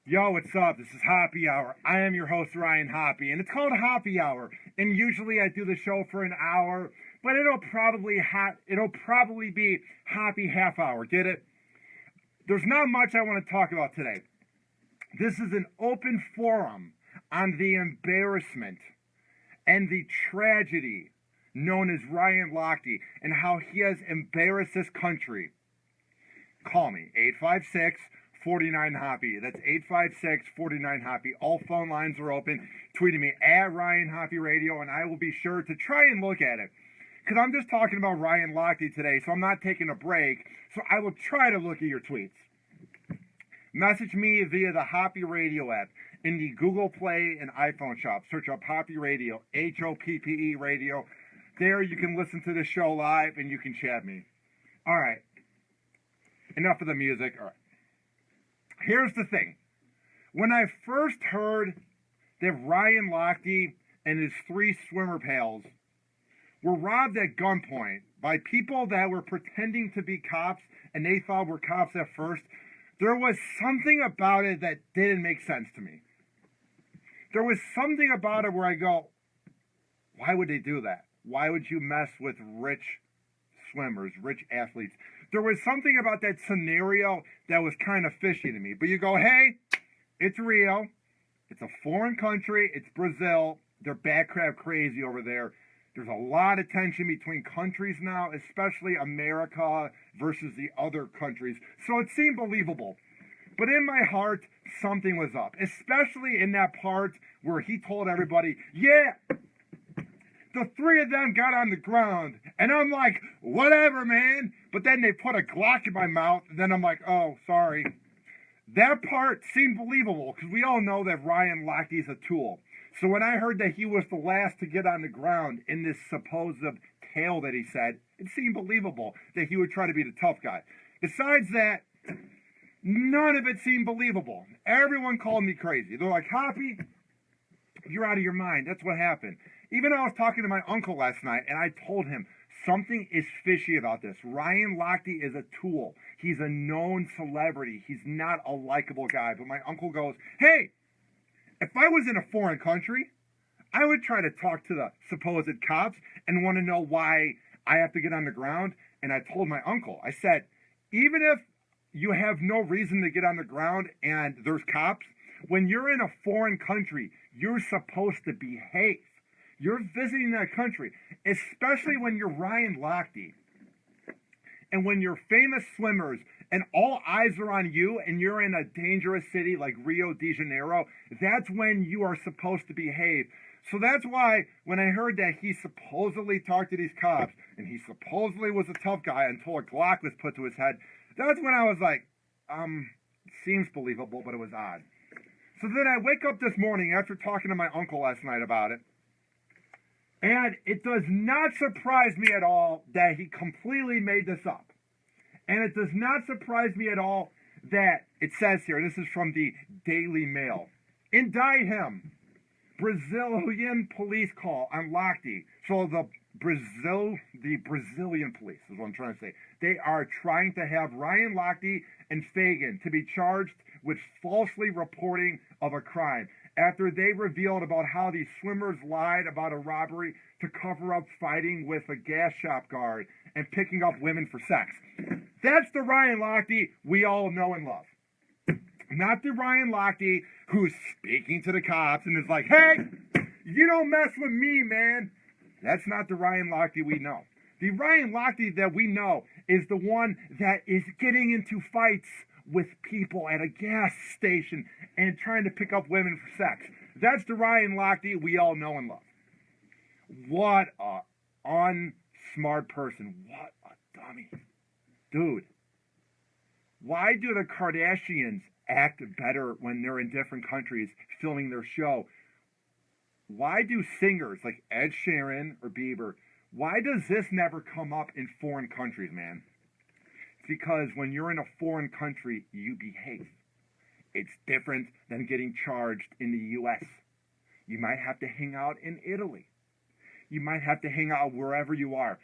Yo, what's up? This is Hoppy Hour. I am your host, Ryan Hoppe, and it's called Hoppy Hour. And usually I do the show for an hour, but it'll probably be Hoppy half hour. Get it? There's not much I want to talk about today. This is an open forum on the embarrassment and the tragedy known as Ryan Lochte and how he has embarrassed this country. Call me, 856-49-HOPPY. That's 856-49-HOPPY. All phone lines are open. Tweet me at Ryan Hoppe Radio, and I will be sure to try and look at it. Because I'm just talking about Ryan Lochte today, so I'm not taking a break. So I will try to look at your tweets. Message me via the Hoppe Radio app in the Google Play and iPhone shop. Search up Hoppe Radio, Hoppe Radio. There you can listen to the show live and you can chat me. All right. Enough of the music. All right. Here's the thing. When I first heard that Ryan Lochte and his three swimmer pals were robbed at gunpoint by people that were pretending to be cops and they thought were cops at first, there was something about it that didn't make sense to me. There was something about it where I go, why would they do that? Why would you mess with rich swimmers, rich athletes? There was something about that scenario that was kind of fishy to me. But you go, hey, it's Rio. It's a foreign country. It's Brazil. They're bad crab crazy over there. There's a lot of tension between countries now, especially America versus the other countries. So it seemed believable. But in my heart, something was up, especially in that part where he told everybody, yeah, the three of them got on the ground. And I'm like, whatever, man. But then they put a Glock in my mouth. And then I'm like, oh, sorry. That part seemed believable because we all know that Ryan Lochte is a tool. So when I heard that he was the last to get on the ground in this supposed tale that he said, it seemed believable that he would try to be the tough guy. Besides that, none of it seemed believable. Everyone called me crazy. They're like, Hoppy, you're out of your mind. That's what happened. Even I was talking to my uncle last night, and I told him something is fishy about this. Ryan Lochte is a tool. He's a known celebrity. He's not a likable guy. But my uncle goes, hey, if I was in a foreign country, I would try to talk to the supposed cops and want to know why I have to get on the ground. And I told my uncle, I said, even if you have no reason to get on the ground and there's cops, when you're in a foreign country, you're supposed to behave. You're visiting that country, especially when you're Ryan Lochte and when you're famous swimmers and all eyes are on you and you're in a dangerous city like Rio de Janeiro. That's when you are supposed to behave. So that's why when I heard that he supposedly talked to these cops and he supposedly was a tough guy until a Glock was put to his head, that's when I was like, seems believable, but it was odd. So then I wake up this morning after talking to my uncle last night about it, and it does not surprise me at all that he completely made this up. And it does not surprise me at all that it says here, this is from the Daily Mail, indict him. Brazilian police call on Lochte. So the Brazilian police is what I'm trying to say. They are trying to have Ryan Lochte and Feigen to be charged with falsely reporting of a crime after they revealed about how these swimmers lied about a robbery to cover up fighting with a gas shop guard and picking up women for sex. That's the Ryan Lochte we all know and love. Not the Ryan Lochte who's speaking to the cops and is like, hey, you don't mess with me, man. That's not the Ryan Lochte we know. The Ryan Lochte that we know is the one that is getting into fights with people at a gas station and trying to pick up women for sex. That's the Ryan Lochte we all know and love. What a unsmart person. What a dummy. Dude, why do the Kardashians act better when they're in different countries filming their show? Why do singers like Ed Sheeran or Bieber, why does this never come up in foreign countries, man? It's because when you're in a foreign country, you behave. It's different than getting charged in the U.S. You might have to hang out in Italy. You might have to hang out wherever you are.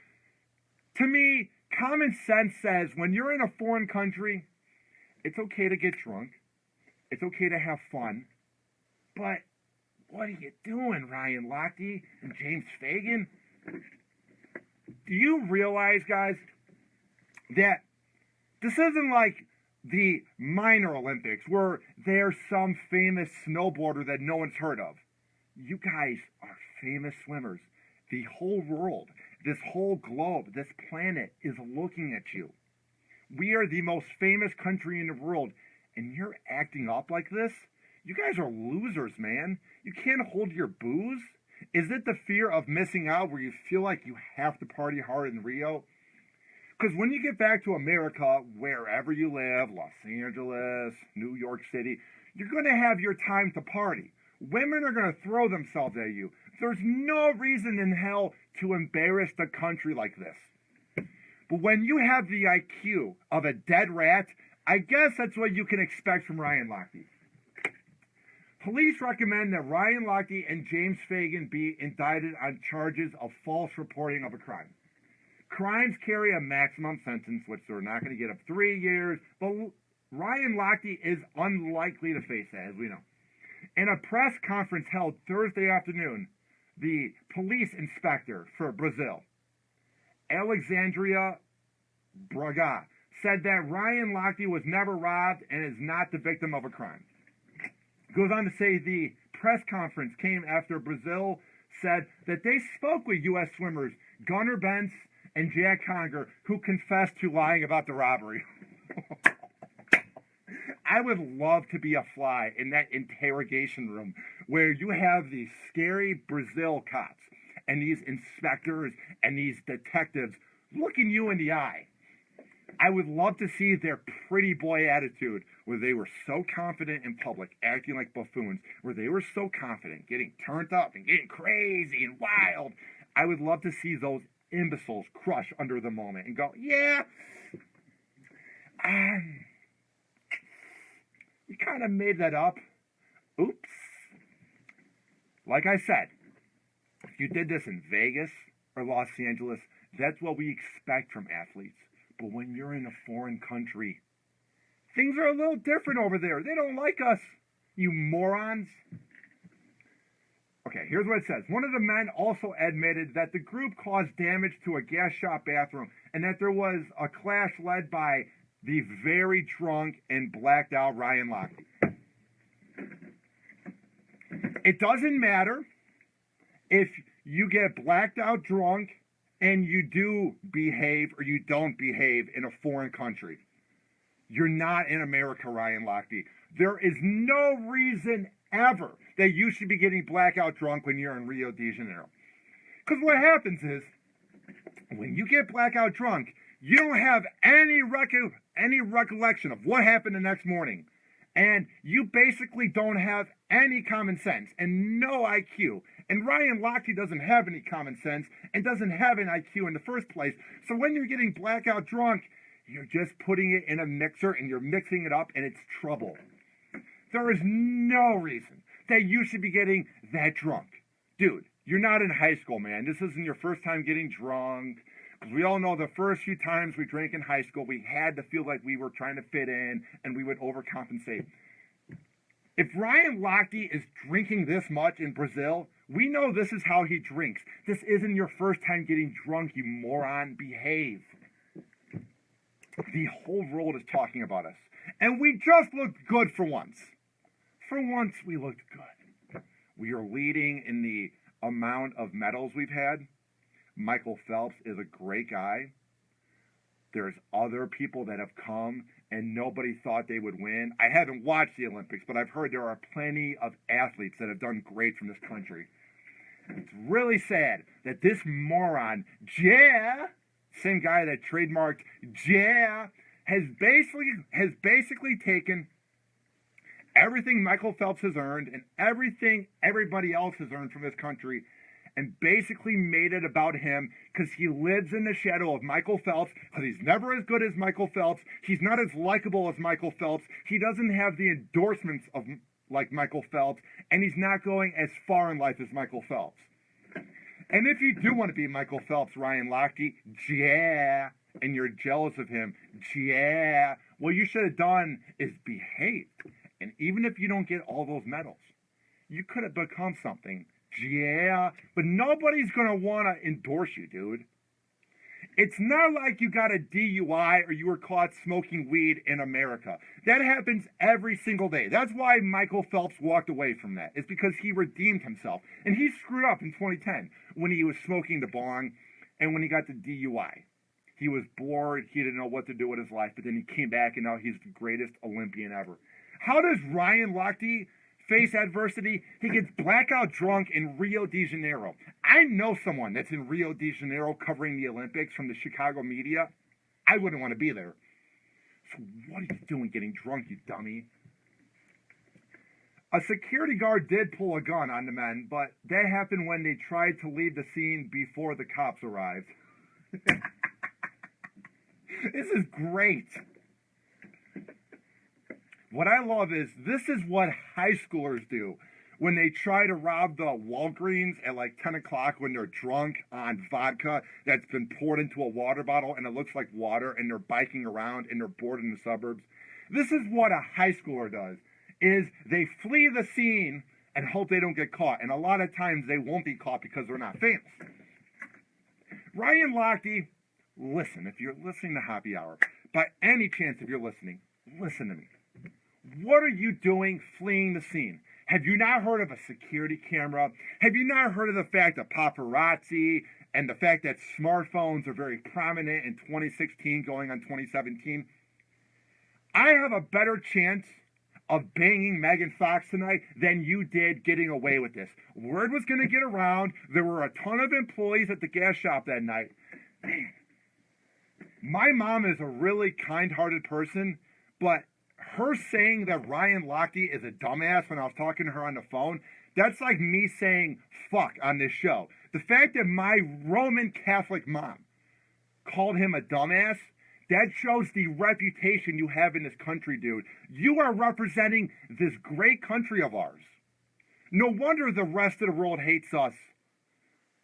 To me, common sense says when you're in a foreign country, it's okay to get drunk. It's okay to have fun. But what are you doing, Ryan Lochte and James Feigen? Do you realize, guys, that this isn't like the minor Olympics where there's some famous snowboarder that no one's heard of? You guys are famous swimmers. The whole world, this whole globe, this planet is looking at you. We are the most famous country in the world, and you're acting up like this? You guys are losers, man. You can't hold your booze? Is it the fear of missing out where you feel like you have to party hard in Rio? Because when you get back to America, wherever you live, Los Angeles, New York City, you're going to have your time to party. Women are going to throw themselves at you. There's no reason in hell to embarrass the country like this. But when you have the IQ of a dead rat, I guess that's what you can expect from Ryan Lochte. Police recommend that Ryan Lochte and James Feigen be indicted on charges of false reporting of a crime. Crimes carry a maximum sentence, which they're not going to get of 3 years, but Ryan Lochte is unlikely to face that, as we know. In a press conference held Thursday afternoon, the police inspector for Brazil, Alexandria Braga, said that Ryan Lochte was never robbed and is not the victim of a crime. Goes on to say the press conference came after Brazil said that they spoke with U.S. swimmers Gunnar Bentz and Jack Conger, who confessed to lying about the robbery. I would love to be a fly in that interrogation room where you have these scary Brazil cops and these inspectors and these detectives looking you in the eye. I would love to see their pretty boy attitude where they were so confident in public, acting like buffoons, where they were so confident, getting turned up and getting crazy and wild. I would love to see those imbeciles crush under the moment and go, yeah, you kind of made that up. Oops. Like I said, if you did this in Vegas or Los Angeles, that's what we expect from athletes. But when you're in a foreign country, things are a little different over there. They don't like us, you morons. Okay, here's what it says. One of the men also admitted that the group caused damage to a gas shop bathroom and that there was a clash led by the very drunk and blacked out Ryan Lochte. It doesn't matter if you get blacked out drunk and you do behave or you don't behave in a foreign country. You're not in America, Ryan Lochte. There is no reason ever that you should be getting blackout drunk when you're in Rio de Janeiro. Because what happens is, when you get blackout drunk, you don't have any recollection of what happened the next morning. And you basically don't have any common sense and no IQ. And Ryan Lochte doesn't have any common sense and doesn't have an IQ in the first place. So when you're getting blackout drunk, you're just putting it in a mixer and you're mixing it up and it's trouble. There is no reason that you should be getting that drunk. Dude, you're not in high school, man. This isn't your first time getting drunk. Because we all know the first few times we drank in high school, we had to feel like we were trying to fit in and we would overcompensate. If Ryan Lochte is drinking this much in Brazil, we know this is how he drinks. This isn't your first time getting drunk, you moron. Behave. The whole world is talking about us. And we just looked good for once. For once, we looked good. We are leading in the amount of medals we've had. Michael Phelps is a great guy. There's other people that have come and nobody thought they would win. I haven't watched the Olympics, but I've heard there are plenty of athletes that have done great from this country. It's really sad that this moron, same guy that trademarked has basically taken everything Michael Phelps has earned and everything everybody else has earned from this country and basically made it about him because he lives in the shadow of Michael Phelps because he's never as good as Michael Phelps. He's not as likable as Michael Phelps. He doesn't have the endorsements of like Michael Phelps, and he's not going as far in life as Michael Phelps. And if you do want to be Michael Phelps, Ryan Lochte, and you're jealous of him, what you should have done is behaved And even if you don't get all those medals, you could have become something. Yeah, but nobody's going to want to endorse you, dude. It's not like you got a DUI or you were caught smoking weed in America. That happens every single day. That's why Michael Phelps walked away from that. It's because he redeemed himself. And he screwed up in 2010 when he was smoking the bong and when he got the DUI. He was bored. He didn't know what to do with his life. But then he came back and now he's the greatest Olympian ever. How does Ryan Lochte face adversity? He gets blackout drunk in Rio de Janeiro. I know someone that's in Rio de Janeiro covering the Olympics from the Chicago media. I wouldn't want to be there. So what are you doing getting drunk, you dummy? A security guard did pull a gun on the men, but that happened when they tried to leave the scene before the cops arrived. This is great. What I love is this is what high schoolers do when they try to rob the Walgreens at like 10 o'clock when they're drunk on vodka that's been poured into a water bottle and it looks like water and they're biking around and they're bored in the suburbs. This is what a high schooler does, is they flee the scene and hope they don't get caught. And a lot of times they won't be caught because they're not famous. Ryan Lochte, listen, if you're listening to Happy Hour, by any chance if you're listening, listen to me. What are you doing fleeing the scene? Have you not heard of a security camera? Have you not heard of the fact of paparazzi and the fact that smartphones are very prominent in 2016 going on 2017? I have a better chance of banging Megan Fox tonight than you did getting away with this. Word was going to get around. There were a ton of employees at the gas shop that night. Man, my mom is a really kind-hearted person, but her saying that Ryan Lochte is a dumbass when I was talking to her on the phone, that's like me saying fuck on this show. The fact that my Roman Catholic mom called him a dumbass, that shows the reputation you have in this country, dude. You are representing this great country of ours. No wonder the rest of the world hates us.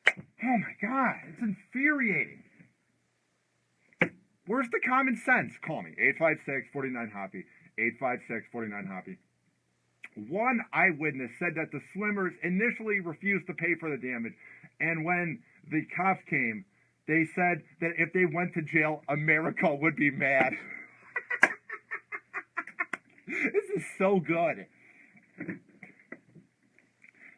Oh my God, it's infuriating. Where's the common sense? Call me, 856-49-HOPPY. 856-49-HOPPY. One eyewitness said that the swimmers initially refused to pay for the damage, and when the cops came, they said that if they went to jail, America would be mad. This is so good.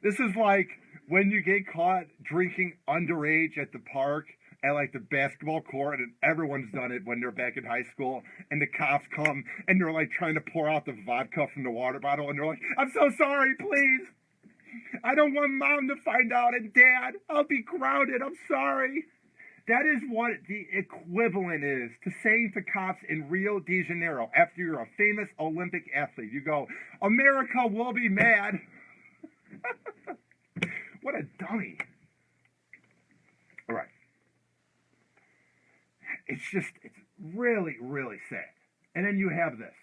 This is like when you get caught drinking underage at the park, at like the basketball court, and everyone's done it when they're back in high school, and the cops come and they're like trying to pour out the vodka from the water bottle, and they're like, I'm so sorry, please. I don't want mom to find out, and dad, I'll be grounded, I'm sorry. That is what the equivalent is to saying to cops in Rio de Janeiro after you're a famous Olympic athlete. You go, America will be mad. What a dummy. All right. It's really, really sad. And then you have this.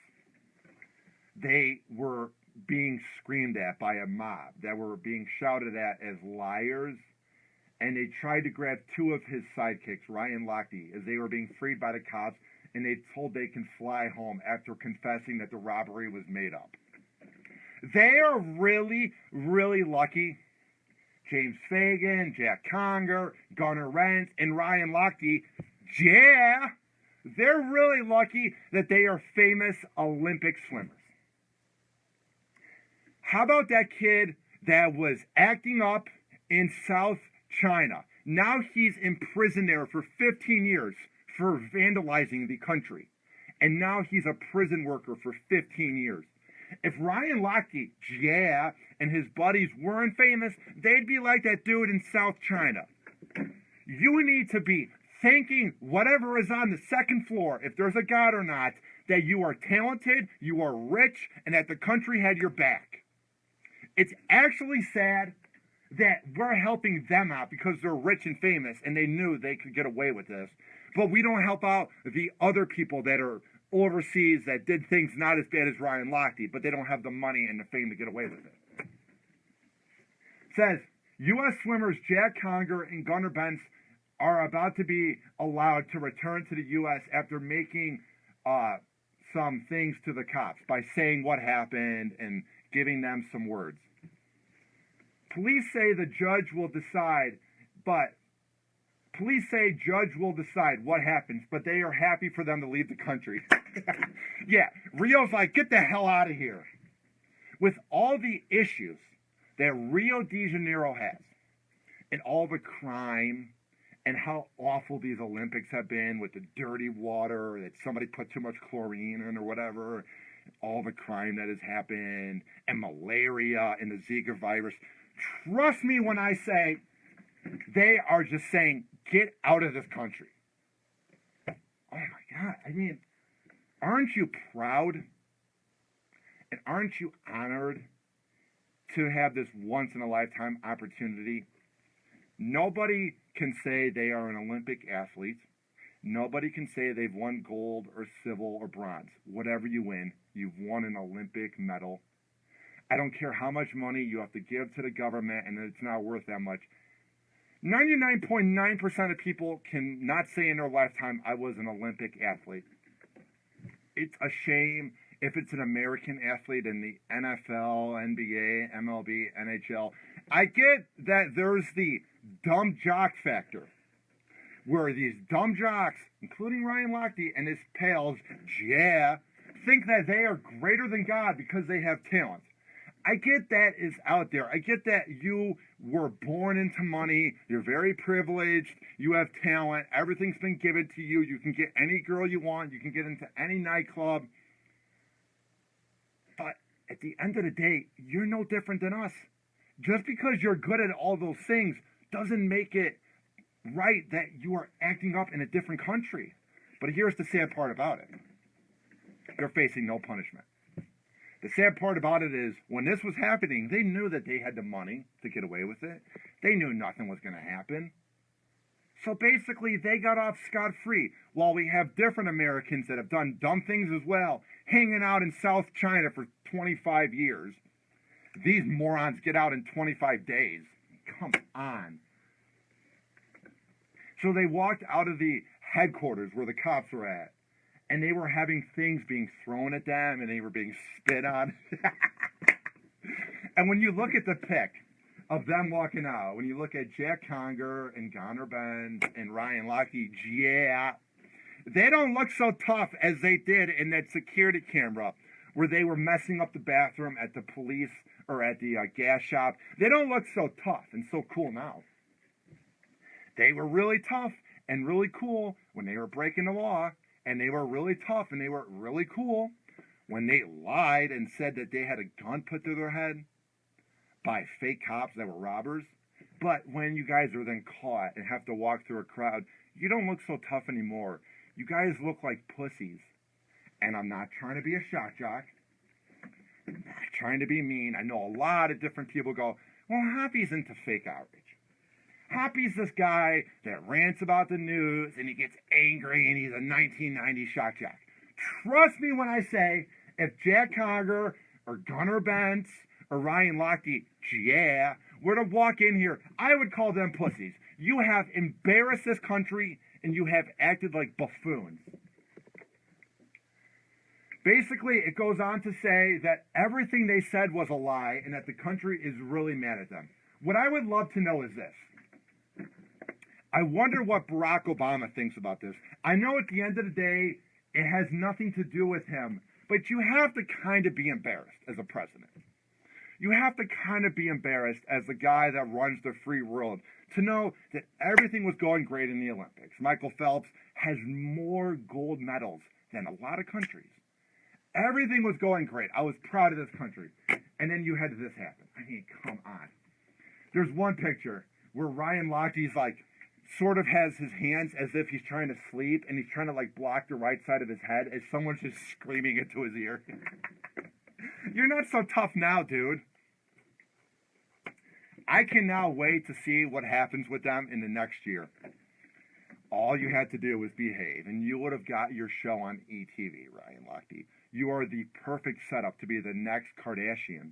They were being screamed at by a mob that were being shouted at as liars. And they tried to grab two of his sidekicks, Ryan Lochte, as they were being freed by the cops. And they told they can fly home after confessing that the robbery was made up. They are really, really lucky. James Feigen, Jack Conger, Gunnar, and Ryan Lochte, yeah, they're really lucky that they are famous Olympic swimmers. How about that kid that was acting up in South China? Now he's in prison there for 15 years for vandalizing the country. And now he's a prison worker for 15 years. If Ryan Lochte, yeah, and his buddies weren't famous, they'd be like that dude in South China. You need to be thanking whatever is on the second floor, if there's a God or not, that you are talented, you are rich, and that the country had your back. It's actually sad that we're helping them out because they're rich and famous, and they knew they could get away with this. But we don't help out the other people that are overseas that did things not as bad as Ryan Lochte, but they don't have the money and the fame to get away with it. It says, U.S. swimmers Jack Conger and Gunnar Bentz are about to be allowed to return to the U.S. after making some things to the cops by saying what happened and giving them some words. Police say the judge will decide, but police say judge will decide what happens, but they are happy for them to leave the country. Yeah, Rio's like, get the hell out of here. With all the issues that Rio de Janeiro has, and all the crime, and how awful these Olympics have been with the dirty water, that somebody put too much chlorine in or whatever, all the crime that has happened, and malaria and the Zika virus. Trust me when I say they are just saying, get out of this country. Oh my God. I mean, aren't you proud? And aren't you honored to have this once-in-a-lifetime opportunity? Nobody can say they are an Olympic athlete. Nobody can say they've won gold or silver or bronze. Whatever you win, you've won an Olympic medal. I don't care how much money you have to give to the government, and it's not worth that much. 99.9% of people can not say in their lifetime, I was an Olympic athlete. It's a shame if it's an American athlete in the NFL, NBA, MLB, NHL. I get that there's the dumb jock factor, where these dumb jocks, including Ryan Lochte and his pals, think that they are greater than God because they have talent. I get that is out there. I get that you were born into money. You're very privileged. You have talent. Everything's been given to you. You can get any girl you want. You can get into any nightclub. But at the end of the day, you're no different than us. Just because you're good at all those things doesn't make it right that you are acting up in a different country. But here's the sad part about it. They're facing no punishment. The sad part about it is, when this was happening, they knew that they had the money to get away with it. They knew nothing was going to happen. So basically, they got off scot-free, while we have different Americans that have done dumb things as well, hanging out in South China for 25 years. These morons get out in 25 days. Come on. So they walked out of the headquarters where the cops were at, and they were having things being thrown at them, and they were being spit on. And when you look at the pic of them walking out, when you look at Jack Conger and Gunnar, Bentz and Ryan Lochte, they don't look so tough as they did in that security camera where they were messing up the bathroom at the police or at the gas shop. They don't look so tough and so cool now. They were really tough and really cool when they were breaking the law. And they were really tough and they were really cool when they lied and said that they had a gun put to their head by fake cops that were robbers. But when you guys are then caught and have to walk through a crowd, you don't look so tough anymore. You guys look like pussies. And I'm not trying to be a shock jock. I'm not trying to be mean. I know a lot of different people go, well, Hoppe's into fake outrage. Hoppe's this guy that rants about the news and he gets angry and he's a 1990 shock jock. Trust me when I say, if Jack Conger or Gunnar, Bentz or Ryan Lochte, were to walk in here, I would call them pussies. You have embarrassed this country and you have acted like buffoons. Basically, it goes on to say that everything they said was a lie and that the country is really mad at them. What I would love to know is this. I wonder what Barack Obama thinks about this. I know at the end of the day, it has nothing to do with him, but you have to kind of be embarrassed as a president. You have to kind of be embarrassed as the guy that runs the free world to know that everything was going great in the Olympics. Michael Phelps has more gold medals than a lot of countries. Everything was going great. I was proud of this country. And then you had this happen. I mean, come on. There's one picture where Ryan Lochte's like, sort of has his hands as if he's trying to sleep, and he's trying to like block the right side of his head as someone's just screaming into his ear. You're not so tough now, dude. I can now wait to see what happens with them in the next year. All you had to do was behave, and you would have got your show on ETV, Ryan Lochte. You are the perfect setup to be the next Kardashian.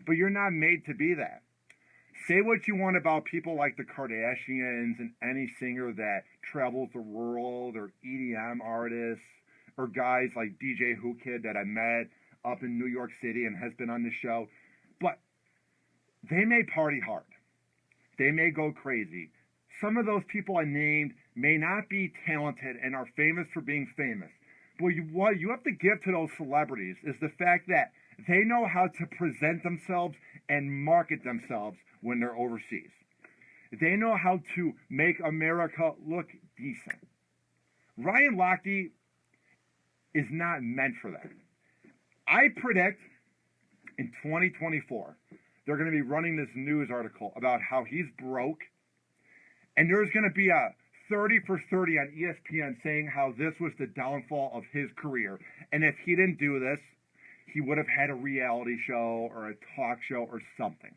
But you're not made to be that. Say what you want about people like the Kardashians and any singer that travels the world or EDM artists or guys like DJ Who Kid that I met up in New York City and has been on the show. But they may party hard. They may go crazy. Some of those people I named may not be talented and are famous for being famous. But what you have to give to those celebrities is the fact that they know how to present themselves and market themselves when they're overseas. They know how to make America look decent. Ryan Lochte is not meant for that. I predict in 2024, they're going to be running this news article about how he's broke, and there's going to be a 30 for 30 on ESPN saying how this was the downfall of his career. And if he didn't do this, he would have had a reality show or a talk show or something.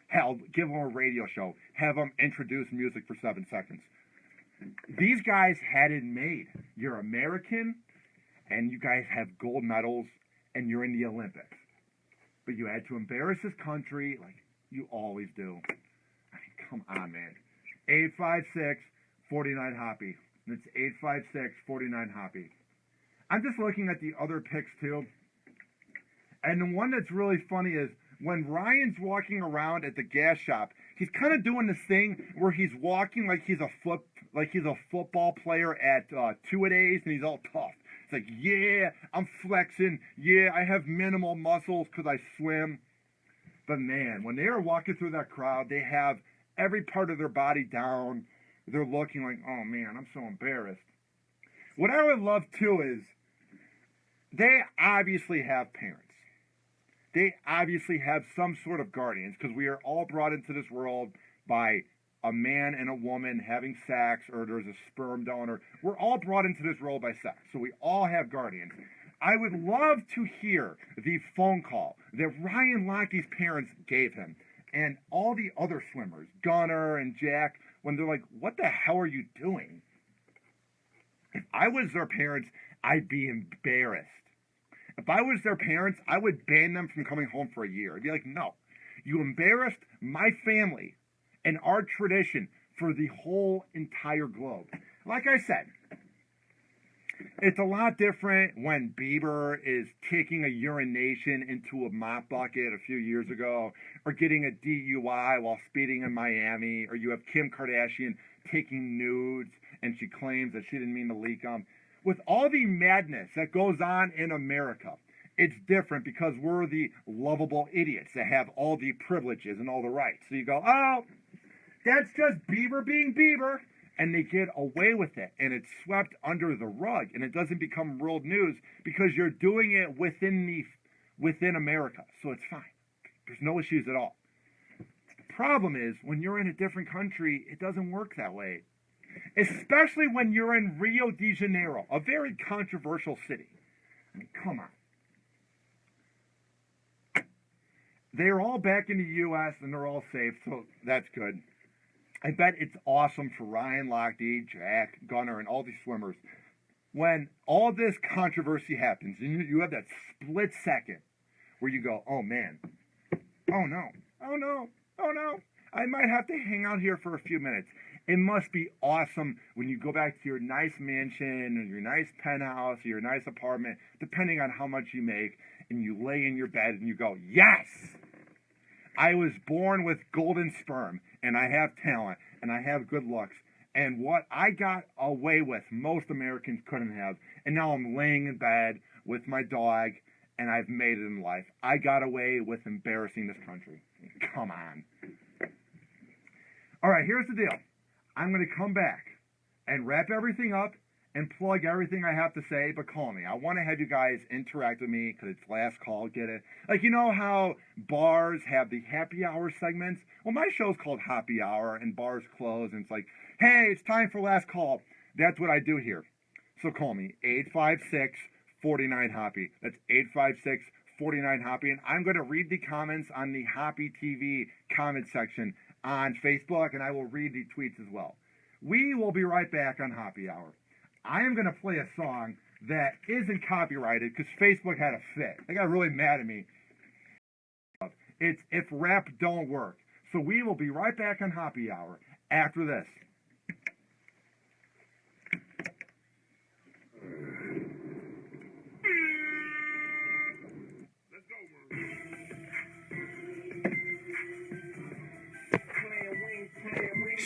Hell, give him a radio show. Have him introduce music for 7 seconds. These guys had it made. You're American, and you guys have gold medals, and you're in the Olympics. But you had to embarrass this country like you always do. I mean, come on, man. 856-49-HOPPY. It's 856-49-HOPPY. I'm just looking at the other picks, too. And the one that's really funny is when Ryan's walking around at the gas shop, he's kind of doing this thing where he's walking like he's a football player at two-a-days, and he's all tough. It's like, yeah, I'm flexing. Yeah, I have minimal muscles because I swim. But man, when they are walking through that crowd, they have every part of their body down. They're looking like, oh man, I'm so embarrassed. What I would love too is they obviously have parents. They obviously have some sort of guardians because we are all brought into this world by a man and a woman having sex, or there's a sperm donor. We're all brought into this world by sex, so we all have guardians. I would love to hear the phone call that Ryan Lochte's parents gave him and all the other swimmers, Gunnar and Jack, when they're like, what the hell are you doing? If I was their parents, I'd be embarrassed. If I was their parents, I would ban them from coming home for a year. I'd be like, no, you embarrassed my family and our tradition for the whole entire globe. Like I said, it's a lot different when Bieber is taking a urination into a mop bucket a few years ago, or getting a DUI while speeding in Miami, or you have Kim Kardashian taking nudes and she claims that she didn't mean to leak them. With all the madness that goes on in America, it's different because we're the lovable idiots that have all the privileges and all the rights. So you go, oh, that's just Bieber being Bieber. And they get away with it, and it's swept under the rug, and it doesn't become world news because you're doing it within America. So it's fine. There's no issues at all. The problem is when you're in a different country, it doesn't work that way. Especially when you're in Rio de Janeiro, a very controversial city. I mean, come on. They're all back in the U.S., and they're all safe, so that's good. I bet it's awesome for Ryan Lochte, Jack, Gunnar, and all these swimmers. When all this controversy happens, and you have that split second where you go, oh man, oh no, oh no, oh no, I might have to hang out here for a few minutes. It must be awesome when you go back to your nice mansion, or your nice penthouse, or your nice apartment, depending on how much you make, and you lay in your bed and you go, yes! I was born with golden sperm, and I have talent, and I have good looks. And what I got away with, most Americans couldn't have. And now I'm laying in bed with my dog, and I've made it in life. I got away with embarrassing this country. Come on. All right, here's the deal. I'm going to come back and wrap everything up and plug everything I have to say, but call me. I want to have you guys interact with me because it's last call, get it? Like, you know how bars have the happy hour segments? Well, my show's called Happy Hour, and bars close, and it's like, hey, it's time for last call. That's what I do here. So call me, 856-49-HOPPY. That's 856-49-HOPPY, and I'm going to read the comments on the Hoppy TV comment section on Facebook, and I will read the tweets as well. We will be right back on Happy Hour. I am going to play a song that isn't copyrighted because Facebook had a fit. They got really mad at me. It's If Rap Don't Work. So we will be right back on Happy Hour after this.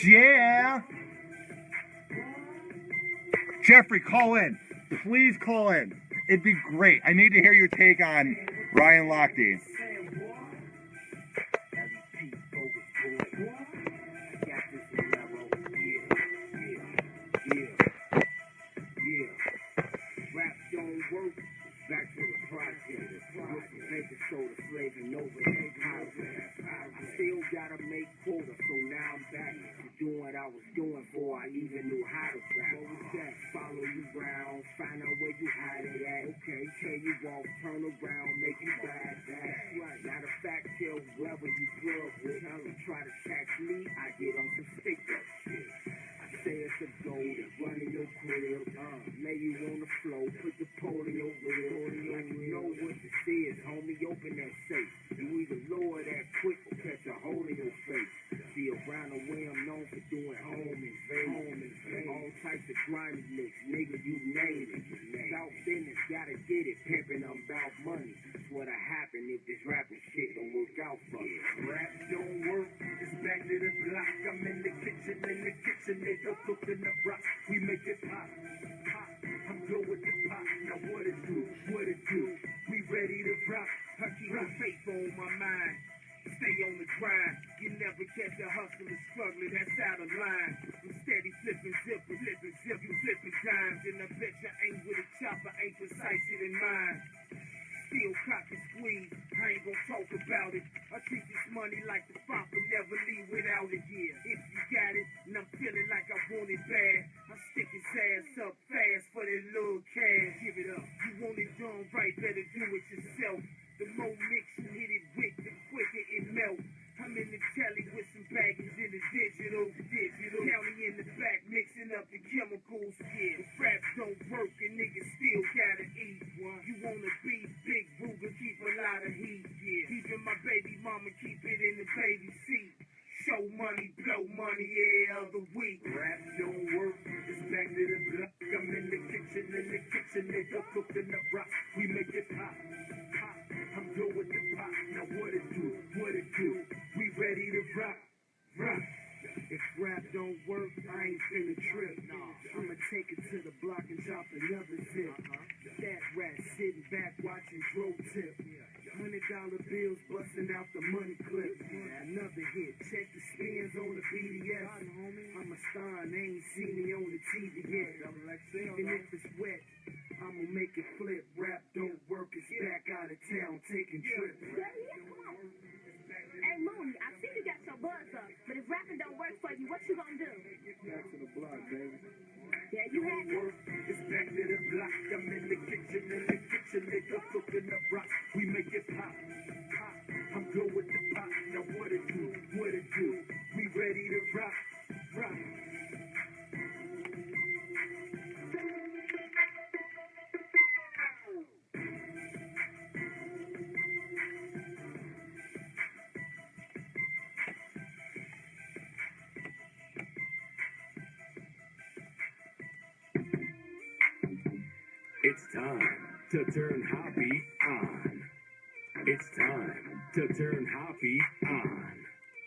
Yeah. Jeffrey, call in. Please call in. It'd be great. I need to hear your take on Ryan Lochte. Rap don't work. Back to the project. With the baking soda flavor, over I still gotta make quota, so now I'm back to doing what I was doing before I even knew how to rap. What was that? Follow you round, find out where you hide it at. Okay, tell you off, turn around, make you bad. That's right. Matter of fact, tell whoever you plug with, tell them try to catch me, I get on some stick up shit. Say it's a goal, running your crib, lay you on the floor, put the pole in your grill, like you know what this is, homie, open that safe. You either lower that quick or catch a hole in your face. See, around the way I'm known for doing home and fade, all types of grimy licks, nigga, you name it. South business, gotta get it, pimpin', I'm about money. That's what'll happen if this rapping shit don't work out for you. Rap don't work, it's back to the block, I'm in the kitchen, nigga. Cooking up rocks, we make it pop. I'm good with the pop. Now what it do? We ready to rock. I keep the faith on my mind. Stay on the grind. You never catch a hustler struggling. That's out of line. I'm steady flipping zippers, flipping dimes, and I bet you ain't with a chopper, ain't precise it in mind. Still cock and squeeze, I ain't gon' talk about it. I treat this money like the father, never leave without it. Yeah, if you got it, and I'm feeling like I want it bad, I stick his ass up fast for that little cash. Give it up. You want it done right, better do it yourself. The more mix you hit it with, the quicker it melt. I'm in the telly with some baggage in the digital. County in the back, mixing up the chemicals. Yeah, if raps don't work, and niggas still gotta eat. You wanna be big Ruger, keep a lot of heat. Yeah, even my baby mama keep it in the baby seat. Show money, blow money every other week. Rap don't work, it's back to the block. I'm in the kitchen, nigga, cooking up rocks. We make it pop. I'm good with the pop. Now what it do? We ready to rock. If rap don't work, I ain't finna trip. I'ma take it to the block and drop another zip. That rat sitting back watching Dro tip. $100 bills busting out the money clip. Another hit, check the spins on the BDS. I'm a star and they ain't seen me on the TV yet. Even if it's wet, I'ma make it flip. Rap don't work, it's back out of town taking trips. Hey, Moon, I see you got your buzz up, but if rapping don't work for you, what you gonna do? Back to the block, baby. Yeah, you had to. It's back to the block. I'm in the kitchen, nigga, cooking up rocks. We make it pop. I'm good with the pop. Now what it do? We ready to rock. It's time to turn Hoppe on. It's time to turn Hoppe on.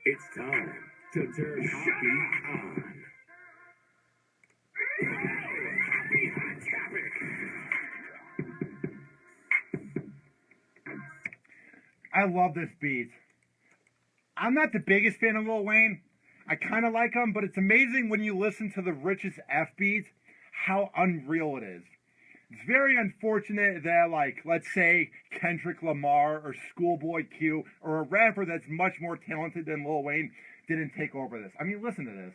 It's time to turn Hoppe on. Hoppe Hot Topic. I love this beat. I'm not the biggest fan of Lil Wayne. I kind of like him, but it's amazing when you listen to the Richest F beat, how unreal it is. It's very unfortunate that, like, let's say Kendrick Lamar or Schoolboy Q or a rapper that's much more talented than Lil Wayne didn't take over this. I mean, listen to this.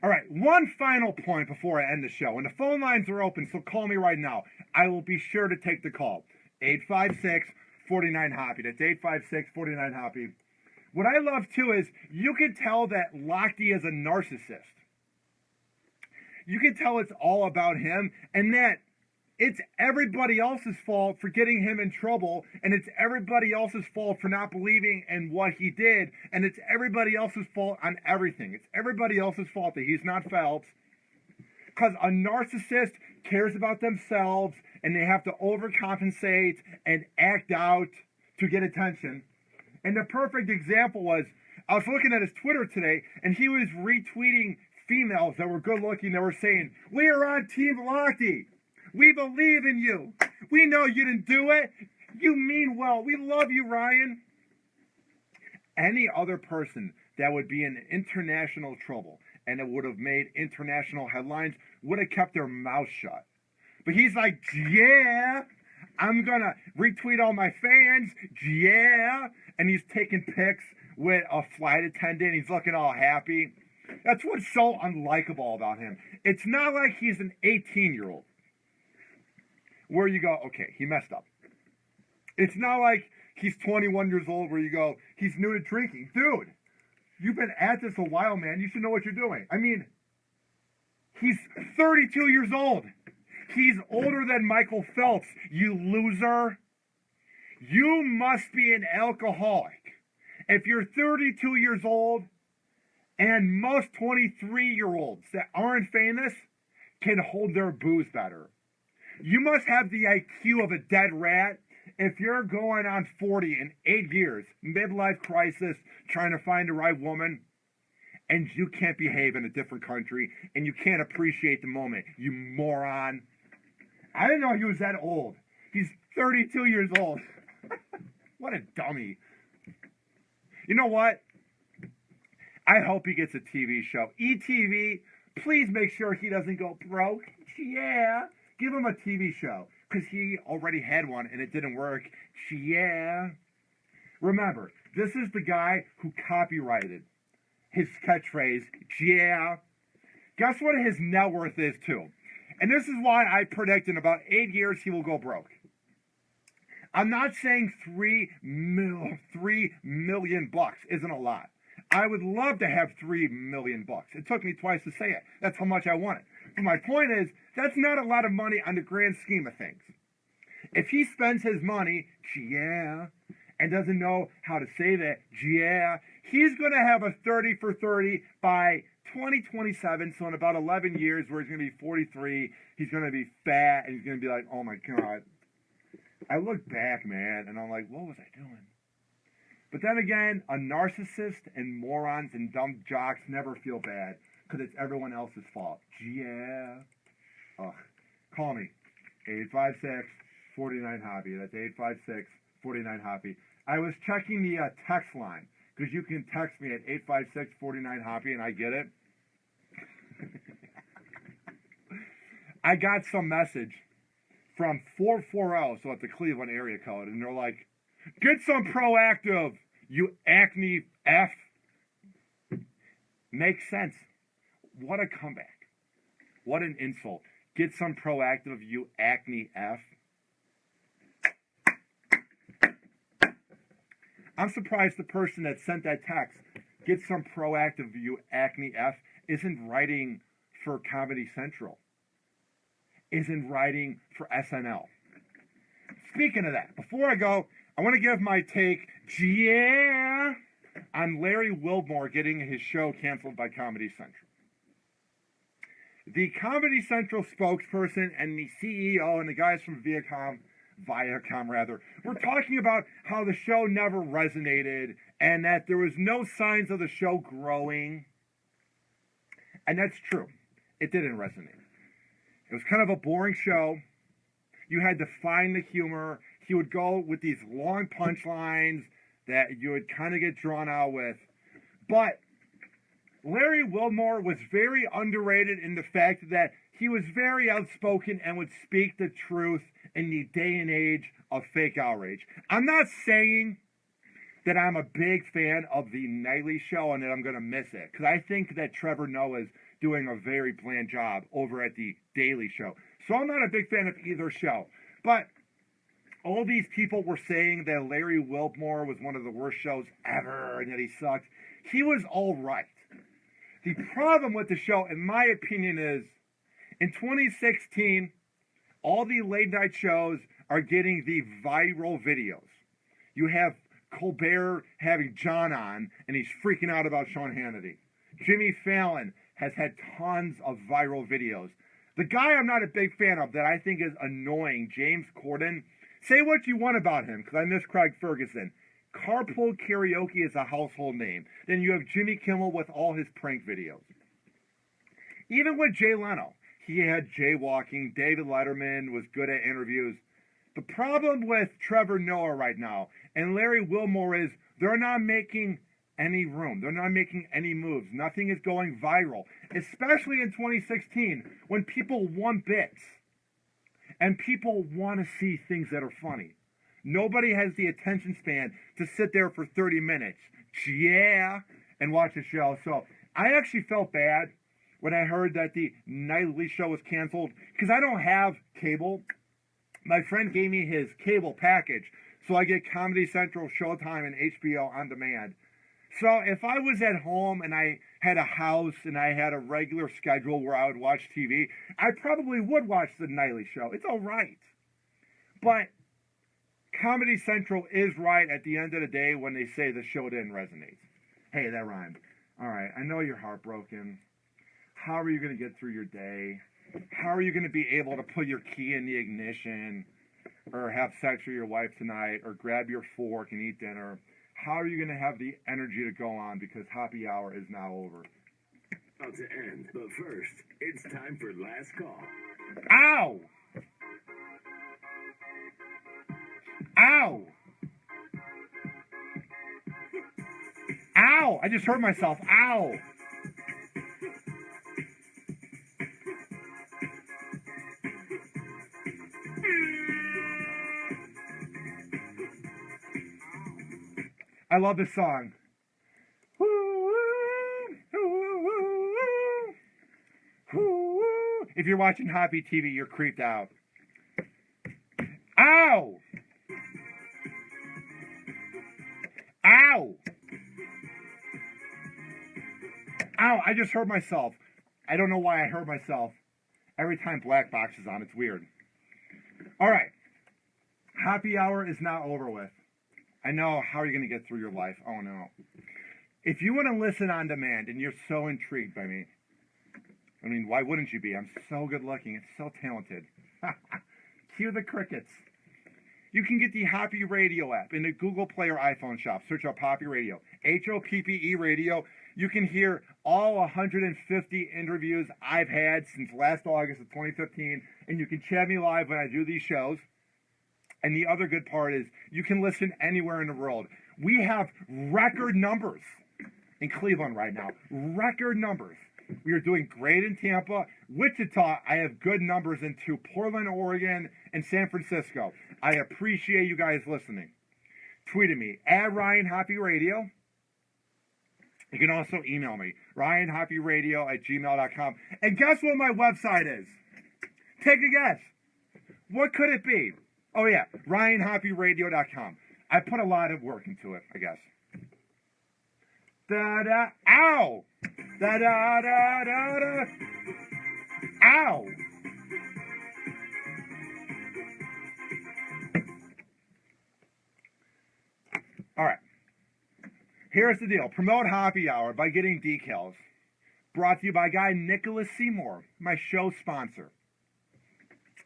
All right, one final point before I end the show. And the phone lines are open, so call me right now. I will be sure to take the call. 856-49-HOPPY. That's 856-49-HOPPY. What I love, too, is you can tell that Lochte is a narcissist. You can tell it's all about him, and that it's everybody else's fault for getting him in trouble, and it's everybody else's fault for not believing in what he did, and it's everybody else's fault on everything. It's everybody else's fault that he's not Phelps, Because a narcissist cares about themselves and they have to overcompensate and act out to get attention. And the perfect example was, I was looking at his Twitter today, and he was retweeting females that were good looking that were saying, "We are on Team Lochte. We believe in you. We know you didn't do it. You mean well. We love you, Ryan." Any other person that would be in international trouble and it would have made international headlines would have kept their mouth shut. But he's like, "Yeah, I'm going to retweet all my fans. Yeah." And he's taking pics with a flight attendant. He's looking all happy. That's what's so unlikable about him. It's not like he's an 18-year-old where you go, okay, he messed up. It's not like he's 21 years old where you go, he's new to drinking. Dude, you've been at this a while, man. You should know what you're doing. I mean, he's 32 years old. He's older than Michael Phelps, you loser. You must be an alcoholic. If you're 32 years old, and most 23-year-olds that aren't famous can hold their booze better. You must have the IQ of a dead rat if you're going on 40 in 8 years, midlife crisis, trying to find the right woman, and you can't behave in a different country, and you can't appreciate the moment, you moron. I didn't know he was that old. He's 32 years old. What a dummy. You know what? I hope he gets a TV show. ETV, please make sure he doesn't go broke. Yeah. Give him a TV show. Because he already had one and it didn't work. Yeah. Remember, this is the guy who copyrighted his catchphrase, yeah. Guess what his net worth is, too? And this is why I predict in about 8 years he will go broke. I'm not saying $3 million bucks isn't a lot. I would love to have $3 million bucks. It took me twice to say it. That's how much I want it. But my point is, that's not a lot of money on the grand scheme of things. If he spends his money, yeah, and doesn't know how to save it, yeah, he's going to have a 30 for 30 by 2027. So in about 11 years, where he's going to be 43, he's going to be fat, and he's going to be like, oh my God. I look back, man, and I'm like, what was I doing? But then again, a narcissist and morons and dumb jocks never feel bad because it's everyone else's fault. Yeah. Ugh. Call me. 856-49-HOPPY. That's 856-49-HOPPY. I was checking the text line because you can text me at 856-49-HOPPY and I get it. I got some message from 440, so at the Cleveland area code, and they're like, get some Proactive, you acne F. Makes sense. What a comeback. What an insult. Get some Proactive, you acne F. I'm surprised the person that sent that text, get some Proactive, you acne F, isn't writing for Comedy Central. Isn't writing for SNL. Speaking of that, before I go, I want to give my take, yeah, on Larry Wilmore getting his show canceled by Comedy Central. The Comedy Central spokesperson and the CEO and the guys from Viacom were talking about how the show never resonated and that there was no signs of the show growing. And that's true. It didn't resonate. It was kind of a boring show. You had to find the humor. He would go with these long punchlines that you would kind of get drawn out with. But Larry Wilmore was very underrated in the fact that he was very outspoken and would speak the truth in the day and age of fake outrage. I'm not saying that I'm a big fan of the Nightly Show and that I'm going to miss it, because I think that Trevor Noah's doing a very bland job over at the Daily Show. So I'm not a big fan of either show. But all these people were saying that Larry Wilmore was one of the worst shows ever and that he sucked. He was all right. The problem with the show, in my opinion, is in 2016, all the late night shows are getting the viral videos. You have Colbert having John on, and he's freaking out about Sean Hannity. Jimmy Fallon has had tons of viral videos. The guy I'm not a big fan of that I think is annoying, James Corden, say what you want about him, because I miss Craig Ferguson. Carpool Karaoke is a household name. Then you have Jimmy Kimmel with all his prank videos. Even with Jay Leno, he had jaywalking. David Letterman was good at interviews. The problem with Trevor Noah right now and Larry Wilmore is they're not making any room. They're not making any moves. Nothing is going viral, especially in 2016 when people want bits and people want to see things that are funny. Nobody has the attention span to sit there for 30 minutes, and watch a show. So I actually felt bad when I heard that the nightly show was canceled because I don't have cable. My friend gave me his cable package, so I get Comedy Central, Showtime, and HBO on demand. So if I was at home and I had a house and I had a regular schedule where I would watch TV, I probably would watch the nightly show. It's all right. But Comedy Central is right at the end of the day when they say the show didn't resonate. Hey, that rhymed. All right, I know you're heartbroken. How are you going to get through your day? How are you going to be able to put your key in the ignition or have sex with your wife tonight or grab your fork and eat dinner? How are you going to have the energy to go on because happy hour is now over? About to end, but first, it's time for last call. Ow! Ow! Ow! I just hurt myself. Ow! I love this song. If you're watching Hoppy TV, you're creeped out. Ow! Ow! Ow, I just hurt myself. I don't know why I hurt myself. Every time Black Box is on, it's weird. All right. Happy hour is now over with. I know, how are you going to get through your life? Oh, no. If you want to listen on demand and you're so intrigued by me, I mean, why wouldn't you be? I'm so good looking and so talented. Cue the crickets. You can get the Hoppy Radio app in the Google Play or iPhone shop. Search up Hoppy Radio. Hoppe Radio. You can hear all 150 interviews I've had since last August of 2015, and you can chat me live when I do these shows. And the other good part is you can listen anywhere in the world. We have record numbers in Cleveland right now. Record numbers. We are doing great in Tampa. Wichita, I have good numbers into Portland, Oregon, and San Francisco. I appreciate you guys listening. Tweet at me, @RyanHoppyRadio. You can also email me, RyanHoppyRadio@gmail.com. And guess what my website is? Take a guess. What could it be? Oh, yeah, RyanHoppyRadio.com. I put a lot of work into it, I guess. Da-da, ow! Da-da-da-da-da. Ow! All right. Here's the deal. Promote Happy Hour by getting decals. Brought to you by guy Nicholas Seymour, my show sponsor.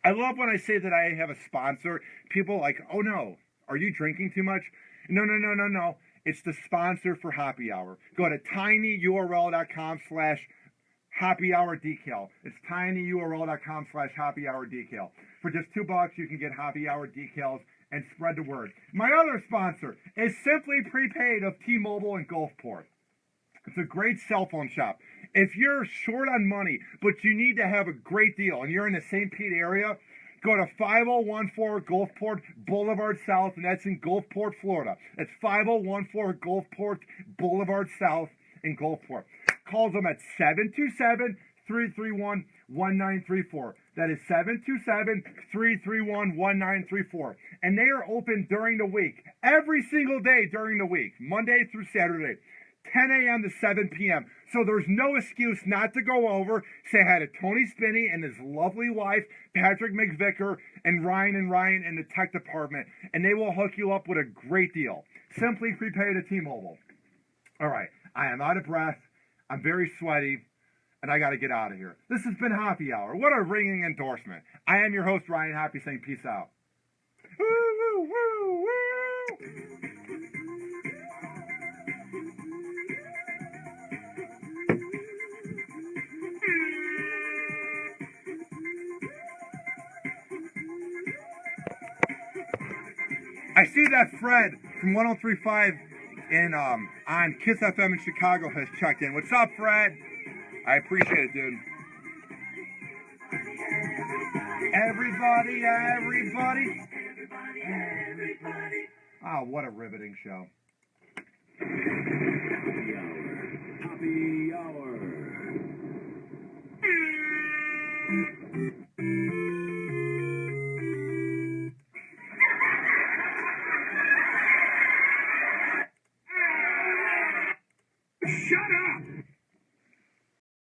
I love when I say that I have a sponsor. People are like, oh no, are you drinking too much? No. It's the sponsor for Happy Hour. Go to tinyurl.com/happyhourdecal. It's tinyurl.com/happyhourdecal. For just $2, you can get Happy Hour decals and spread the word. My other sponsor is Simply Prepaid of T-Mobile in Gulfport. It's a great cell phone shop. If you're short on money, but you need to have a great deal, and you're in the St. Pete area, go to 5014 Gulfport Boulevard South, and that's in Gulfport, Florida. That's 5014 Gulfport Boulevard South in Gulfport. Call them at 727-331-1934. That is 727-331-1934. And they are open during the week, every single day during the week, Monday through Saturday. 10 a.m. to 7 p.m. So there's no excuse not to go over, say hi to Tony Spinney and his lovely wife, Patrick McVicker, and Ryan in the tech department, and they will hook you up with a great deal. Simply Prepaid to T-Mobile. All right, I am out of breath. I'm very sweaty. and I got to get out of here. This has been Happy Hour. What a ringing endorsement. I am your host, Ryan Hoppe, saying peace out. Woo, woo, woo, woo. I see that Fred from 103.5 on Kiss FM in Chicago has checked in. What's up, Fred? I appreciate it, dude. Everybody. Oh, what a riveting show. Happy hour. Happy hour.